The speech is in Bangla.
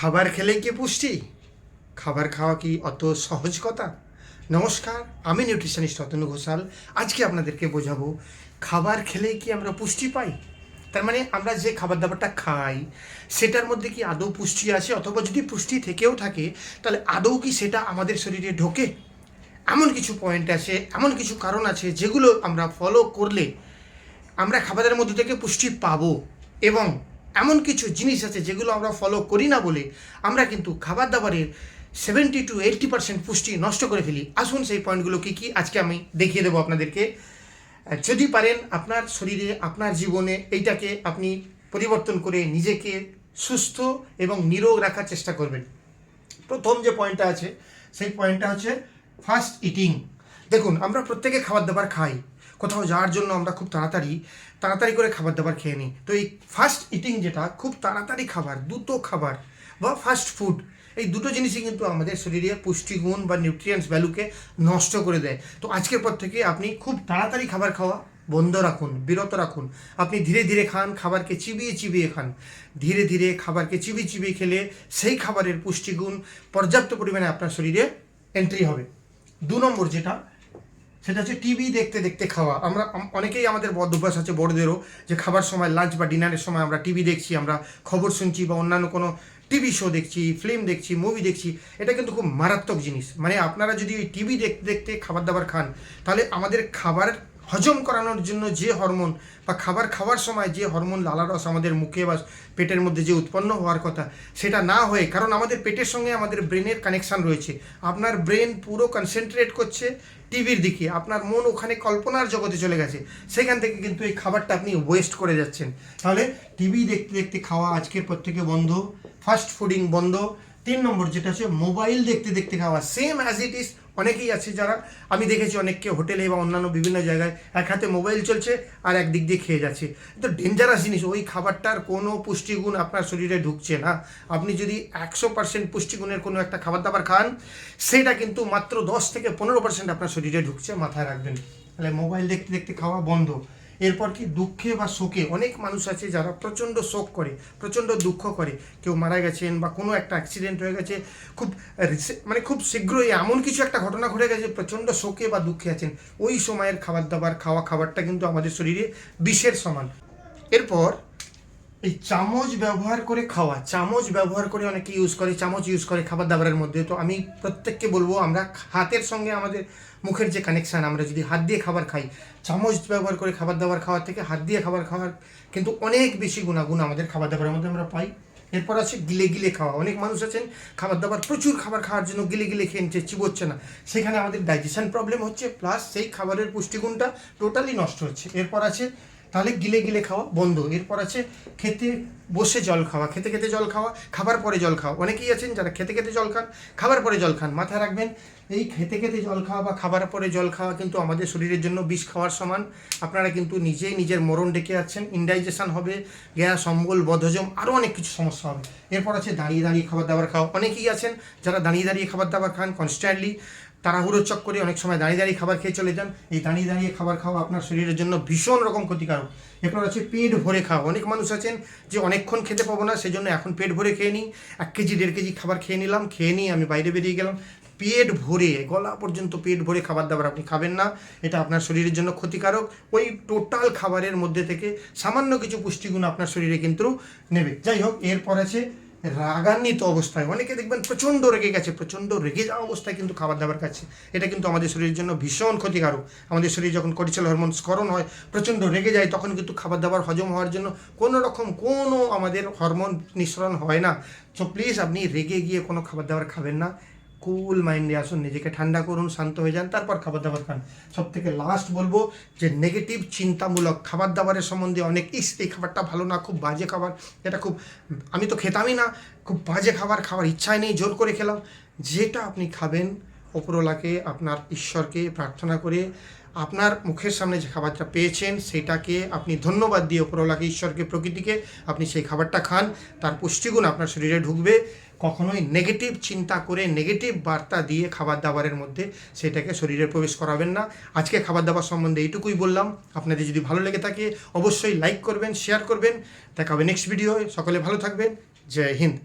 খাবার খেলেই কি পুষ্টি? খাবার খাওয়া কি অত সহজ কথা? নমস্কার, আমি নিউট্রিশনিস্ট অতনু ঘোষাল। আজকে আপনাদেরকে বোঝাবো খাবার খেলেই কি আমরা পুষ্টি পাই। তার মানে আমরা যে খাবার দাবারটা খাই সেটার মধ্যে কি আদৌ পুষ্টি আছে, অথবা যদি পুষ্টি থেকেও থাকে তাহলে আদৌ কি সেটা আমাদের শরীরে ঢোকে? এমন কিছু পয়েন্ট আছে, এমন কিছু কারণ আছে যেগুলো আমরা ফলো করলে আমরা খাবারের মধ্যে থেকে পুষ্টি পাবো, এবং এমন কিছু জিনিস আছে যেগুলো আমরা ফলো করি না বলে আমরা কিন্তু খাবার দাবারের 70-80% পুষ্টি নষ্ট করে ফেলি। আসুন সেই পয়েন্টগুলো কী কী আজকে আমি দেখিয়ে দেবো আপনাদেরকে। যদি পারেন আপনার শরীরে, আপনার জীবনে এইটাকে আপনি পরিবর্তন করে নিজেকে সুস্থ এবং নিরোগ রাখার চেষ্টা করবেন। প্রথম যে পয়েন্টটা আছে সেই পয়েন্টটা হচ্ছে ফাস্ট ইটিং। দেখুন, আমরা প্রত্যেকে খাবার দাবার খাই, কোথাও যাওয়ার জন্য আমরা খুব তাড়াতাড়ি করে খাবার দাবার খেয়ে নিই। তো এই ফাস্ট ইটিং যেটা, খুব তাড়াতাড়ি খাবার, দ্রুত খাবার বা ফাস্ট ফুড, এই দুটো জিনিসই কিন্তু আমাদের শরীরে পুষ্টিগুণ বা নিউট্রিয়েন্টস ভ্যালুকে নষ্ট করে দেয়। তো আজকের পর থেকে আপনি খুব তাড়াতাড়ি খাবার খাওয়া বন্ধ রাখুন, বিরত রাখুন। আপনি ধীরে ধীরে খান, খাবারকে চিবিয়ে চিবিয়ে খান। ধীরে ধীরে খাবারকে চিবিয়ে চিবিয়ে খেলে সেই খাবারের পুষ্টিগুণ পর্যাপ্ত পরিমাণে আপনার শরীরে এন্ট্রি হবে। 2 নম্বর যেটা, সেটা হচ্ছে টিভি দেখতে দেখতে খাওয়া। আমরা অনেকেই, আমাদের অভ্যাস আছে বড়দেরও, যে খাবার সময়, লাঞ্চ বা ডিনারের সময় আমরা টিভি দেখছি, আমরা খবর শুনছি বা অন্যান্য কোনো টিভি শো দেখছি, ফিল্ম দেখছি, মুভি দেখছি। এটা কিন্তু খুব মারাত্মক জিনিস। মানে আপনারা যদি ওই টিভি দেখতে দেখতে খাবার দাবার খান, তাহলে আমাদের খাবার হজম করানোর জন্য যে হরমোন, বা খাবার খাওয়ার সময় যে হরমোন লালারস আমাদের মুখে বা পেটের মধ্যে যে উৎপন্ন হওয়ার কথা, সেটা না হয়ে, কারণ আমাদের পেটের সঙ্গে আমাদের ব্রেনের কানেকশান রয়েছে। আপনার ব্রেন পুরো কনসেন্ট্রেট করছে টিভির দিকে, আপনার মন ওখানে কল্পনার জগতে চলে গেছে, সেখান থেকে কিন্তু এই খাবারটা আপনি ওয়েস্ট করে যাচ্ছেন। তাহলে টিভি দেখতে দেখতে খাওয়া আজকের পর থেকে বন্ধ, ফাস্ট ফুডিং বন্ধ। 3 নম্বর যেটা হচ্ছে মোবাইল দেখতে দেখতে খাওয়া, সেম অ্যাজ ইট ইজ। অনেকেই আছে যারা, আমি দেখেছি অনেককে হোটেলে বা অন্যান্য বিভিন্ন জায়গায় এক হাতে মোবাইল চলছে আর একদিক দিয়ে খেয়ে যাচ্ছে। তো ডেঞ্জারাস জিনিস। ওই খাবারটার কোনো পুষ্টিগুণ আপনার শরীরে ঢুকছে না। আপনি যদি 100% পুষ্টিগুণের কোনো একটা খাবার দাবার খান, সেটা কিন্তু মাত্র 10-15% আপনার শরীরে ঢুকছে, মাথায় রাখবেন। তাহলে মোবাইল দেখতে দেখতে খাওয়া বন্ধ। এরপর কি, দুঃখে বা শোকে, অনেক মানুষ আছে যারা প্রচণ্ড শোক করে, প্রচণ্ড দুঃখ করে। কেউ মারা গেছেন বা কোনো একটা অ্যাক্সিডেন্ট হয়ে গেছে, খুব শীঘ্রই এমন কিছু একটা ঘটনা ঘটে গেছে, প্রচণ্ড শোকে বা দুঃখে আছেন। ওই সময়ের খাবার দাবার খাবারটা কিন্তু আমাদের শরীরে বিষের সমান। এরপর এই চামচ ব্যবহার করে খাওয়া, চামচ ব্যবহার করে অনেকে চামচ ইউজ করে খাবার দাবারের মধ্যে। তো আমি প্রত্যেককে বলবো, আমরা হাতের সঙ্গে আমাদের মুখের যে কানেকশান, আমরা যদি হাত দিয়ে খাবার খাই, চামচ ব্যবহার করে খাবার দাবার খাওয়ার থেকে হাত দিয়ে খাবার খাওয়ার কিন্তু অনেক বেশি গুণাগুণ আমাদের খাবার দাবারের মধ্যে আমরা পাই। এরপর আছে গিলে গিলে খাওয়া। অনেক মানুষ আছেন খাবার দাবার প্রচুর খাবার খাওয়ার জন্য গিলে গিলে খেয়ে নিচ্ছে, চিবোচ্ছে না। সেখানে আমাদের ডাইজেশন প্রবলেম হচ্ছে, প্লাস সেই খাবারের পুষ্টিগুণটা টোটালি নষ্ট হচ্ছে। এরপর আছে, তাহলে গিলে গিলে খাওয়া বন্ধ। এরপর আছে খেতে বসে জল খাওয়া, খেতে খেতে জল খাওয়া, খাবার পরে জল খাওয়া। অনেকেই আছেন যারা খেতে খেতে জল খান, খাবার পরে জল খান। মাথায় রাখবেন, এই খেতে খেতে জল খাওয়া বা খাবার পরে জল খাওয়া কিন্তু আমাদের শরীরের জন্য বিষ খাওয়ার সমান। আপনারা কিন্তু নিজেই নিজের মরণ ডেকে যাচ্ছেন। ইনডাইজেশন হবে, গ্যাস, অম্বল, বদহজম, আরও অনেক কিছু সমস্যা হবে। এরপর আছে দাঁড়িয়ে দাঁড়িয়ে খাবার দাবার খাওয়া। অনেকেই আছেন যারা দাঁড়িয়ে দাঁড়িয়ে খাবার দাবার খান কনস্ট্যান্টলি, তাড়াহুড়োর চক্করে অনেক সময় দাঁড়িয়ে দাঁড়িয়ে খাবার খেয়ে চলে যান। এই দাঁড়িয়ে দাঁড়িয়ে খাবার খাওয়া আপনার শরীরের জন্য ভীষণ রকম ক্ষতিকারক। এরপর আছে পেট ভরে খাওয়া। অনেক মানুষ আছেন যে অনেকক্ষণ খেতে পাবো না, সেই জন্য এখন পেট ভরে খেয়ে নিই, 1 কেজি 1.5 কেজি খাবার খেয়ে নিলাম, খেয়ে নিয়ে আমি বাইরে বেরিয়ে গেলাম। পেট ভরে, গলা পর্যন্ত পেট ভরে খাবার দাবার আপনি খাবেন না, এটা আপনার শরীরের জন্য ক্ষতিকারক। ওই টোটাল খাবারের মধ্যে থেকে সামান্য কিছু পুষ্টিগুণ আপনার শরীরে কিন্তু নেবে। যাই হোক, এরপর আছে রাগান্বিত অবস্থায়। অনেকে দেখবেন প্রচণ্ড রেগে গেছে, প্রচণ্ড রেগে যাওয়া অবস্থায় কিন্তু খাবার দাবার খাচ্ছে। এটা কিন্তু আমাদের শরীরের জন্য ভীষণ ক্ষতিকারক। আমাদের শরীরে যখন কর্টিসল হরমোন স্খলন হয়, প্রচণ্ড রেগে যায়, তখন কিন্তু খাবার দাবার হজম হওয়ার জন্য কোনো আমাদের হরমোন নিঃসরণ হয় না। সো প্লিজ, আপনি রেগে গিয়ে কোনো খাবার দাবার খাবেন না। কুল মাইন্ডে আসুন, নিজেকে ঠান্ডা করুন, শান্ত হয়ে যান, তারপর খাবার দাবার খান। সব থেকে লাস্ট বলবো যে নেগেটিভ চিন্তামূলক খাবার দাবারের সম্বন্ধে অনেক, এই খাবারটা ভালো না, খুব বাজে খাবার, এটা খুব, আমি তো খেতামই না, খুব বাজে খাবার, খাওয়ার ইচ্ছাই নেই, জোর করে খেলাম। যেটা আপনি খাবেন, ওপরওয়ালাকে, আপনার ঈশ্বরকে প্রার্থনা করে আপনার মুখের সামনে যে খাবারটা পেয়েছেন সেটাকে আপনি ধন্যবাদ দিয়ে ওপরওয়ালাকে, ঈশ্বরকে, প্রকৃতিকে আপনি সেই খাবারটা খান। তার পুষ্টিগুণ আপনার শরীরে ঢুকবে। কখনোই নেগেটিভ চিন্তা করে, নেগেটিভ বার্তা দিয়ে খাবার দাবারের মধ্যে সেটাকে শরীরে প্রবেশ করাবেন না। আজকে খাবার দাবার সম্বন্ধে এইটুকুই বললাম। আপনাদের যদি ভালো লেগে থাকে অবশ্যই লাইক করবেন, শেয়ার করবেন। দেখা হবে নেক্সট ভিডিও। সকলে ভালো থাকবেন। জয় হিন্দ।